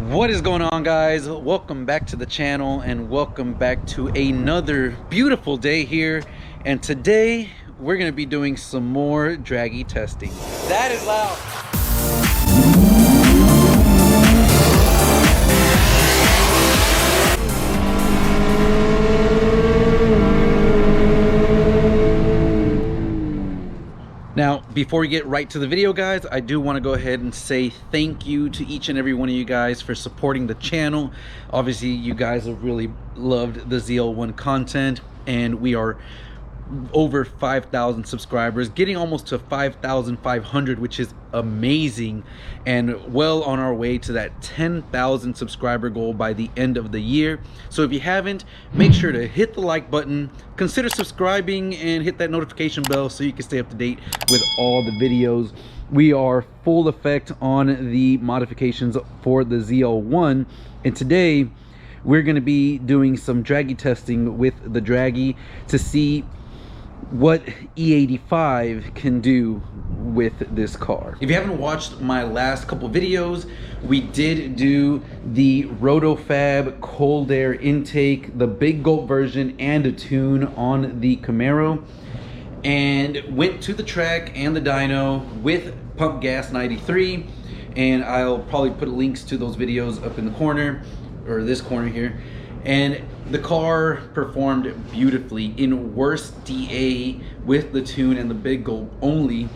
What is going on, guys? Welcome back to the channel and welcome back to another beautiful day here. And today we're going to be doing some more Draggy testing. That is loud. Now, before we get right to the video, guys, I do want to go ahead and say thank you to each and every one of you guys for supporting the channel. Obviously, you guys have really loved the ZL1 content, and we are over 5,000 subscribers, getting almost to 5,500, which is amazing, and well on our way to that 10,000 subscriber goal by the end of the year. So if you haven't, make sure to hit the like button, consider subscribing, and hit that notification bell so you can stay up to date with all the videos. We are full effect on the modifications for the ZL1, and today we're going to be doing some Draggy testing with the Draggy to see what E85 can do with this car. If you haven't watched my last couple videos, we did do the Rotofab cold air intake, the Big Gulp version, and a tune on the Camaro, and went to the track and the dyno with pump gas 93, and I'll probably put links to those videos up in the corner, or this corner here. And the car performed beautifully. In worst DA with the tune and the Big Gulp only,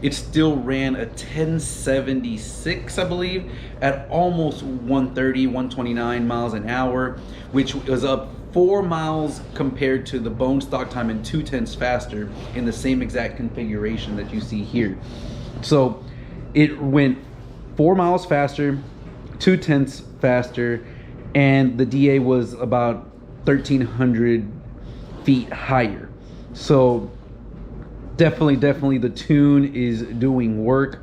it still ran a 1076, I believe, at almost 130, 129 miles an hour, which was up 4 miles compared to the bone stock time and 2/10 faster in the same exact configuration that you see here. So it went 4 miles faster, 2/10 faster, and the DA was about 1,300 feet higher. So definitely the tune is doing work.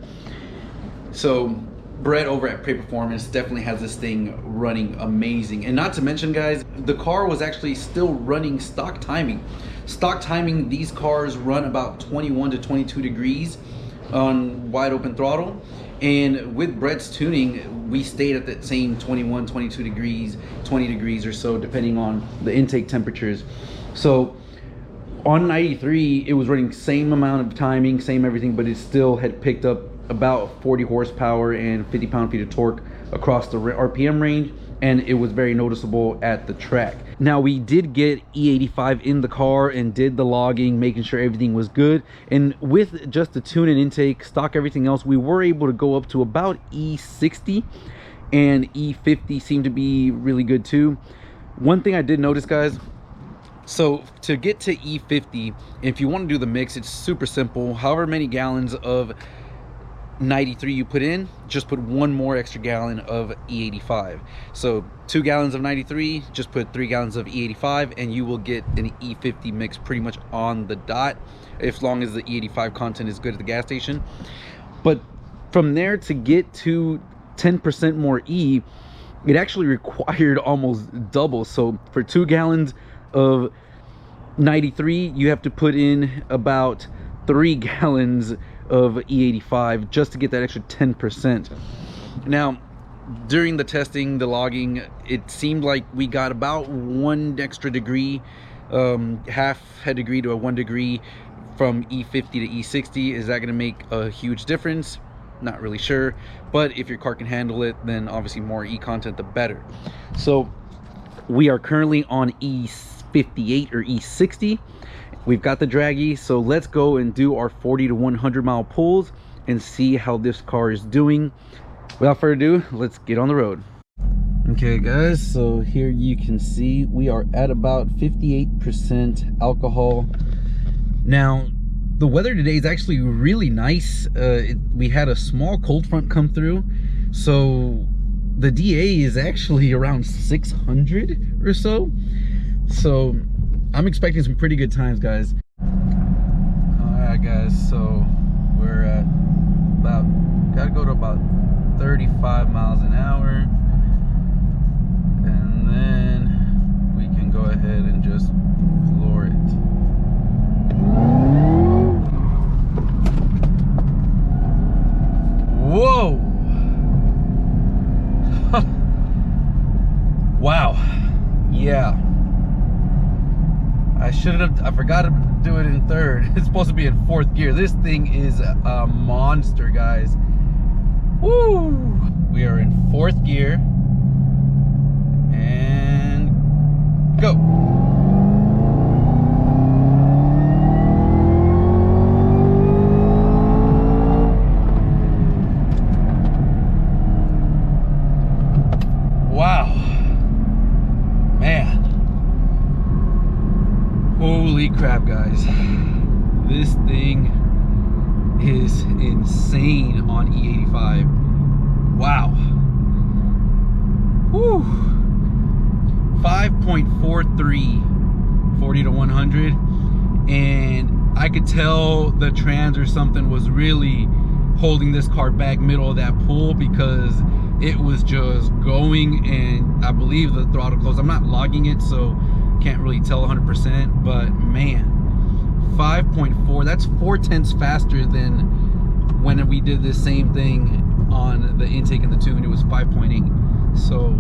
So Brett over at Pre Performance definitely has this thing running amazing. And not to mention, guys, the car was actually still running stock timing. Stock timing, these cars run about 21 to 22 degrees on wide open throttle. And with Brett's tuning, we stayed at that same 21, 22 degrees, 20 degrees or so, depending on the intake temperatures. So on 93, it was running same amount of timing, same everything, but it still had picked up about 40 horsepower and 50 pound-feet of torque across the RPM range, and it was very noticeable at the track. Now, we did get E85 in the car and did the logging, making sure everything was good. And with just the tune and intake, stock, everything else, we were able to go up to about E60, and E50 seemed to be really good too. One thing I did notice, guys, so to get to E50, if you want to do the mix, it's super simple. However many gallons of 93 you put in, just put one more extra gallon of E85. So 2 gallons of 93, just put 3 gallons of E85, and you will get an E50 mix pretty much on the dot, as long as the E85 content is good at the gas station. But from there to get to 10% more E, it actually required almost double. So for 2 gallons of 93, you have to put in about 3 gallons of E85 just to get that extra 10%. Now, during the testing, the logging, it seemed like we got about 1 extra degree, half a degree to a 1 degree from E50 to E60. Is that going to make a huge difference? Not really sure, but if your car can handle it, then obviously more E content the better. So we are currently on E58 or E60. We've got the Draggy, so let's go and do our 40 to 100 mile pulls and see how this car is doing. Without further ado, let's get on the road. Okay, guys, so here you can see we are at about 58% alcohol. Now, the weather today is actually really nice. We had a small cold front come through, so the DA is actually around 600 or so. So I'm expecting some pretty good times, guys. Alright, guys, so we're at about, gotta go to about 35 miles an hour, and then we can go ahead and just floor it. Whoa! yeah, I forgot to do it in third. It's supposed to be in fourth gear. This thing is a monster, guys. Woo! We are in fourth gear. And go. Wow. Man. Holy crap, guys. This thing is insane on E85. Wow. Whew. 5.43 40 to 100, and I could tell the trans or something was really holding this car back middle of that pool, because it was just going, and I believe the throttle closed. I'm not logging it, so can't really tell 100%, but man, 5.4, that's 4/10 faster than when we did this same thing on the intake and the tune. It was 5.8. So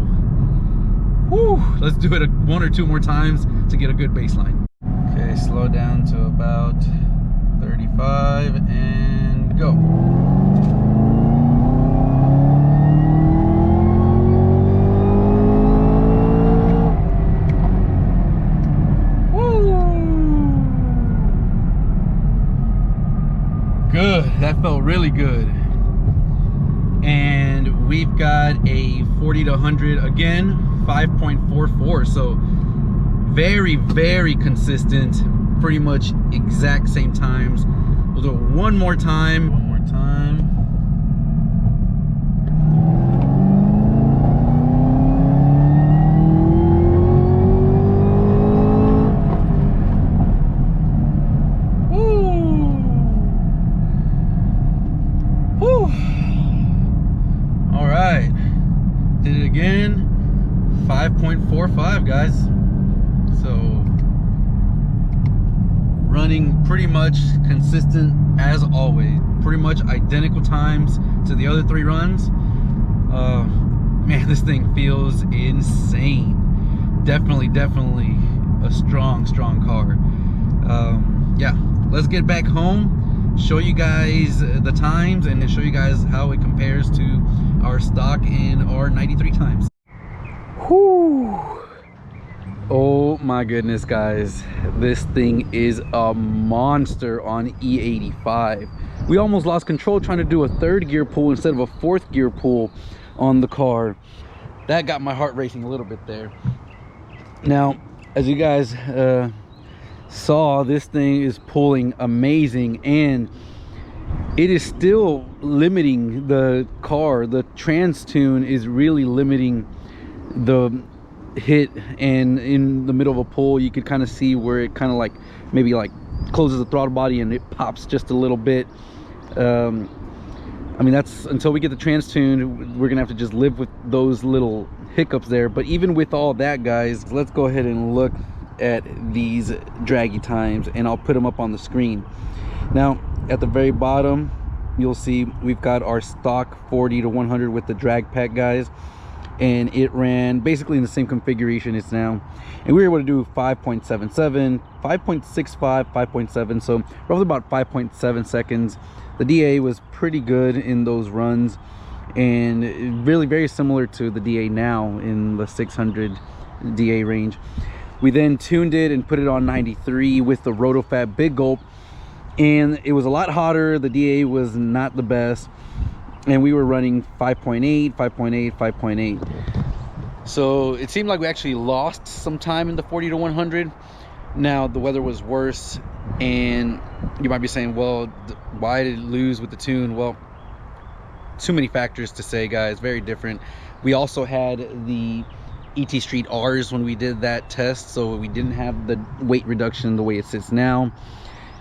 whew, let's do it one or two more times to get a good baseline. Okay, slow down to about 35 and go. Good, that felt really good. And we've got a 40 to 100 again, 5.44. So very, very consistent, pretty much exact same times. We'll do it one more time. One more time. Did it again. 5.45, guys. So running pretty much consistent as always, pretty much identical times to the other three runs. Man, this thing feels insane. Definitely a strong car. Yeah, let's get back home, show you guys the times, and then show you guys how it compares to our stock and our 93 times. Whew. Oh my goodness, guys, this thing is a monster on E85. We almost lost control trying to do a third gear pull instead of a fourth gear pull on the car. That got my heart racing a little bit there. Now, as you guys saw, this thing is pulling amazing, and it is still limiting the car. The trans tune is really limiting the hit, and in the middle of a pull you could kind of see where it kind of like maybe like closes the throttle body and it pops just a little bit. I mean, that's until we get the trans tune, we're gonna have to just live with those little hiccups there. But even with all that, guys, let's go ahead and look at these draggy times, and I'll put them up on the screen. Now at the very bottom you'll see we've got our stock 40 to 100 with the drag pack, guys, and it ran basically in the same configuration it's now, and we were able to do 5.77, 5.65, 5.7, so roughly about 5.7 seconds. The DA was pretty good in those runs, and really very similar to the DA now in the 600 DA range. We then tuned it and put it on 93 with the Rotofab Big Gulp, and it was a lot hotter. The DA was not the best, and we were running 5.8, 5.8, 5.8. So it seemed like we actually lost some time in the 40 to 100. Now the weather was worse, and you might be saying, well, why did it lose with the tune? Well, too many factors to say, guys. Very different. We also had the ET Street R's when we did that test, so we didn't have the weight reduction the way it sits now,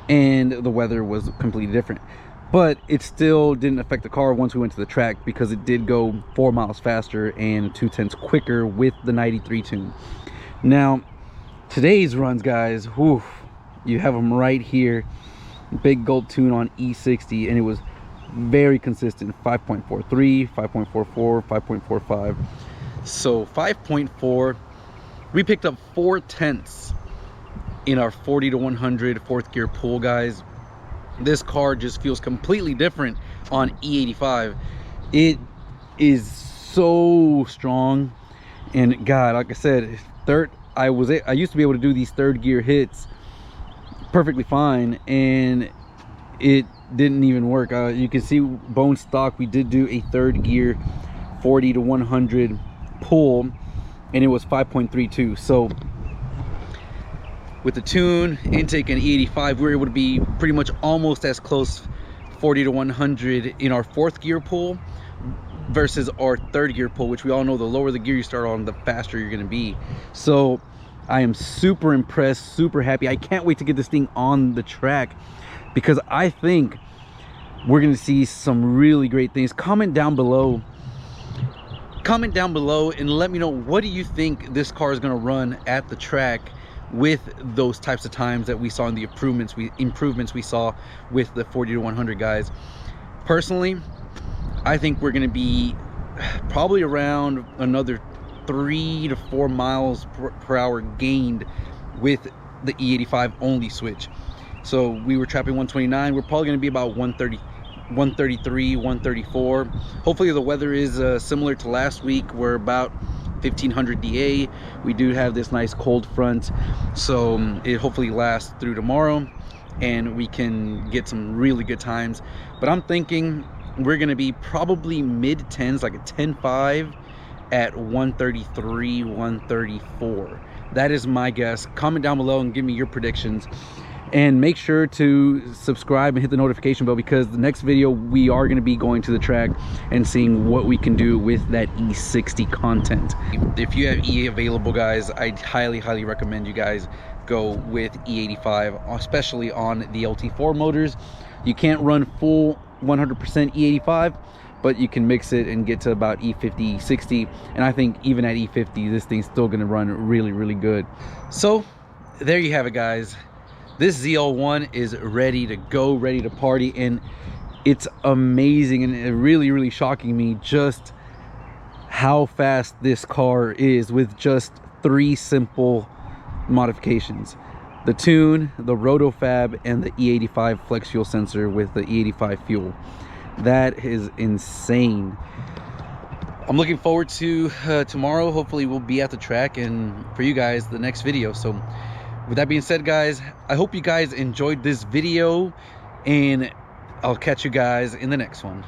and the weather was completely different. But it still didn't affect the car once we went to the track, because it did go 4 miles faster and 2/10 quicker with the 93 tune. Now today's runs, guys, whew, you have them right here. Big Gulp tune on E60, and it was very consistent. 5.43, 5.44, 5.45. So 5.4 We picked up 4/10 in our 40 to 100 fourth gear pull, guys. This car just feels completely different on E85. It is so strong, and God, like I said, I used to be able to do these third gear hits perfectly fine, and it didn't even work. You can see bone stock, we did do a third gear 40 to 100 pull, and it was 5.32. So with the tune, intake, and E85, we were able to be pretty much almost as close 40 to 100 in our fourth gear pull versus our third gear pull, which we all know the lower the gear you start on, the faster you're going to be. So I am super impressed, super happy. I can't wait to get this thing on the track, because I think we're going to see some really great things. Comment down below and let me know, what do you think this car is going to run at the track with those types of times that we saw in the improvements we saw with the 40 to 100 guys. Personally, I think we're going to be probably around another 3 to 4 miles per hour gained with the E85 only switch. So we were trapping 129, we're probably going to be about 130, 133, 134. Hopefully the weather is similar to last week. We're about 1500 DA. We do have this nice cold front, so it hopefully lasts through tomorrow and we can get some really good times. But I'm thinking we're going to be probably mid 10s, like a 10.5 at 133, 134. That is my guess. Comment down below and give me your predictions, and make sure to subscribe and hit the notification bell, because the next video we are going to be going to the track and seeing what we can do with that E60 content. If you have E available, guys, I highly recommend you guys go with E85, especially on the LT4 motors. You can't run full 100% E85, but you can mix it and get to about E50, E60, and I think even at E50 this thing's still going to run really good. So there you have it, guys. This ZL1 is ready to go, ready to party, and it's amazing and it really shocking me just how fast this car is with just 3 simple modifications: the tune, the Rotofab, and the E85 flex fuel sensor with the E85 fuel. That is insane. I'm looking forward to tomorrow. Hopefully we'll be at the track, and for you guys, the next video. So with that being said, guys, I hope you guys enjoyed this video, and I'll catch you guys in the next one.